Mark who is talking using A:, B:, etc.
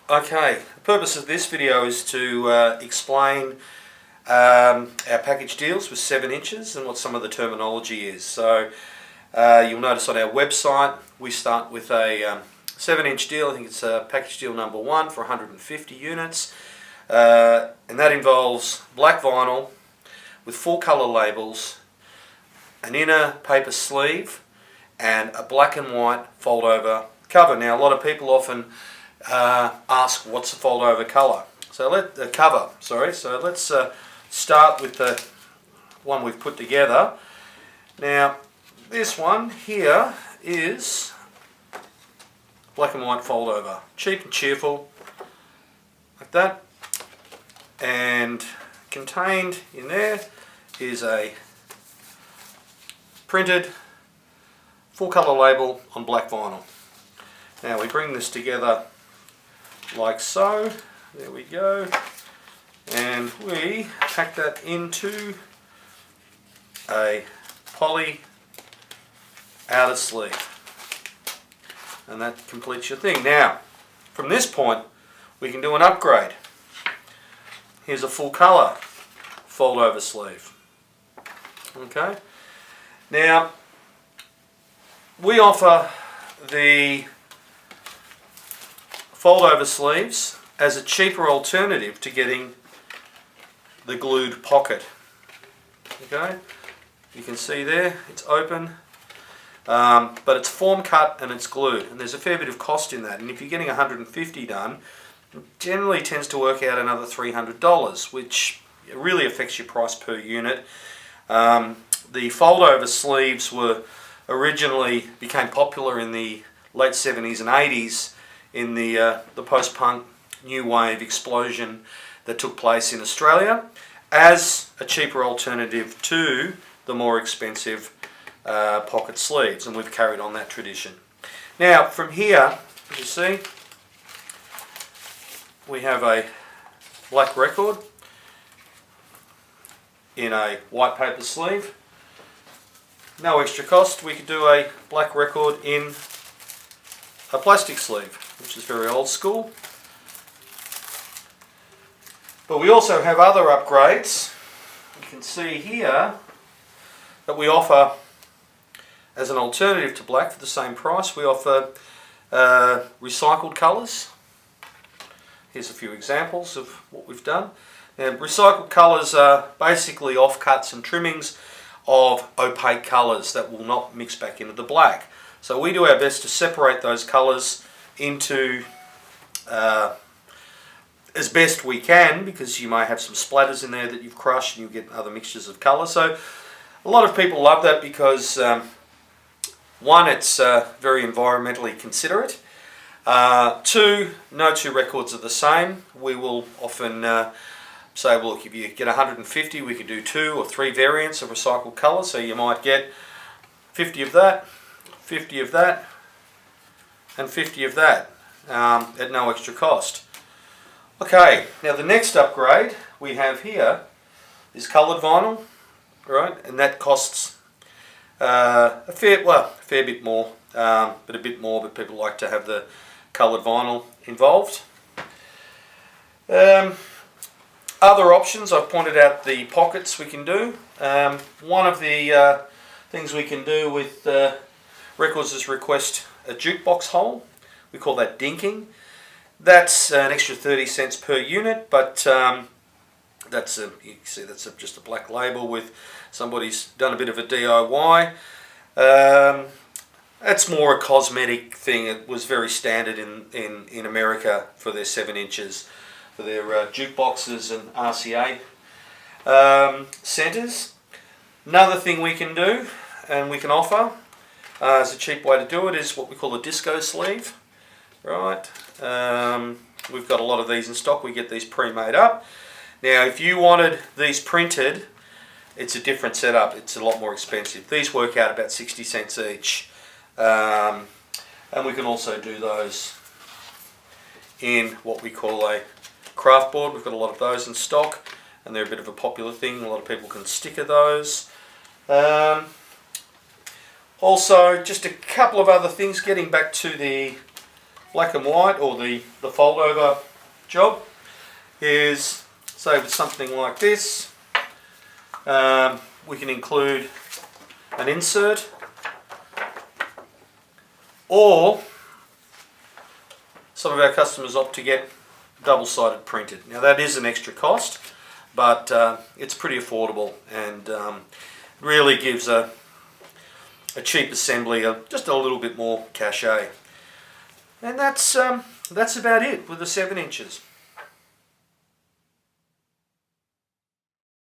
A: Okay, the purpose of this video is to explain our package deals with 7 inches and what some of the terminology is. So you'll notice on our website we start with a 7-inch deal. I think it's package deal number 1 for 150 units, and that involves black vinyl with full colour labels, an inner paper sleeve and a black and white fold over cover. Now a lot of people often ask what's the fold over cover. So let's start with the one we've put together. Now this one here is black and white fold over, cheap and cheerful, like that, and contained in there is a printed full colour label on black vinyl. Now we bring this together like so, there we go, and we pack that into a poly outer sleeve, and that completes your thing. Now from this point we can do an upgrade. Here's a full colour fold over sleeve. Okay, now we offer the fold over sleeves as a cheaper alternative to getting the glued pocket. Okay, you can see there it's open, but it's form cut and it's glued, and there's a fair bit of cost in that, and if you're getting 150 done, it generally tends to work out another $300, which really affects your price per unit. The fold over sleeves originally became popular in the late 70s and 80s in the post-punk new wave explosion that took place in Australia as a cheaper alternative to the more expensive pocket sleeves, and we've carried on that tradition. Now from here, you see, we have a black record in a white paper sleeve. No extra cost. We could do a black record in a plastic sleeve, which is very old school. But we also have other upgrades. You can see here that we offer, as an alternative to black for the same price, we offer recycled colours. Here's a few examples of what we've done. And recycled colours are basically offcuts and trimmings of opaque colours that will not mix back into the black. So we do our best to separate those colours into as best we can, because you may have some splatters in there that you've crushed and you get other mixtures of colour. So a lot of people love that because one, it's very environmentally considerate. Two, no two records are the same. We will often say, well, look, if you get 150, we could do 2 or 3 variants of recycled colour. So you might get 50 of that, 50 of that, and 50 of that at no extra cost. Okay, now the next upgrade we have here is coloured vinyl, right? And that costs a fair bit more, but people like to have the coloured vinyl involved. Other options, I've pointed out the pockets we can do. One of the things we can do with records is request a jukebox hole. We call that dinking. That's an extra 30 cents per unit, but you can see that's just a black label with somebody's done a bit of a DIY. That's more a cosmetic thing. It was very standard in America for their 7 inches, for their jukeboxes and RCA centres. Another thing we can do and we can offer as a cheap way to do it is what we call a disco sleeve. Right, we've got a lot of these in stock. We get these pre-made up. Now if you wanted these printed, it's a different setup. It's a lot more expensive. These work out about 60 cents each, and we can also do those in what we call a craft board. We've got a lot of those in stock, and they're a bit of a popular thing. A lot of people can sticker those. Also, just a couple of other things, getting back to the black and white or the fold over job is, say with something like this, we can include an insert, or some of our customers opt to get double-sided printed. Now that is an extra cost, but it's pretty affordable and really gives a cheap assembly just a little bit more cachet. And that's about it with the 7 inches.